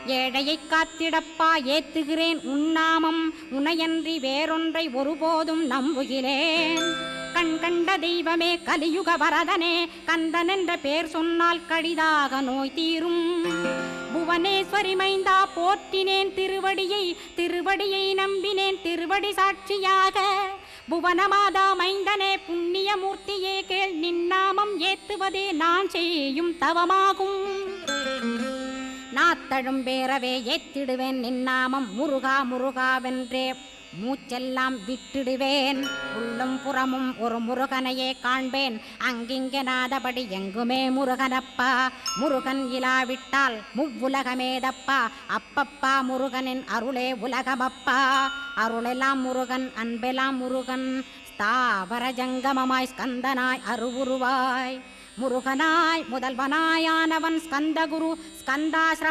ஏழையை காத்திடப்பா ஏத்துகிறேன் உன்னாமம் உனையன்றி வேறொன்றை ஒருபோதும் நம்புகிறேன். கண் கண்ட தெய்வமே கலியுக வரதனே கந்தன் என்ற பேர் சொன்னால் கடிதாக நோய் தீரும். புவனேஸ்வரி மைந்தா போற்றினேன் திருவடியை நம்பினேன் திருவடி சாட்சியாக. புவனமாதா மைந்தனே புண்ணியமூர்த்தியே கேள் நின்னாமம் ஏத்துவதே நான் செய்யும் தவமாகும். நாத்தழும் பேரவே ஏத்திடுவேன் நின்னாமம் முருகா முருகாவென்றே மூச்செல்லாம் விட்டுடுவேன். உள்ளும் புறமும் ஒரு முருகனையே காண்பேன் அங்கிங்கனாதபடி எங்குமே முருகனப்பா. முருகன் இலாவிட்டால் முவ்வுலகமேதப்பா. அப்பப்பா முருகனின் அருளே உலகமப்பா. அருளெல்லாம் முருகன் அன்பெல்லாம் முருகன் ஸ்தாவர ஜங்கமமாய் ஸ்கந்தனாய் அருவுருவாய் முருகனாய் முதல்வனாயானவன் ஸ்கந்தகுரு ஸ்கந்தாஸ்ர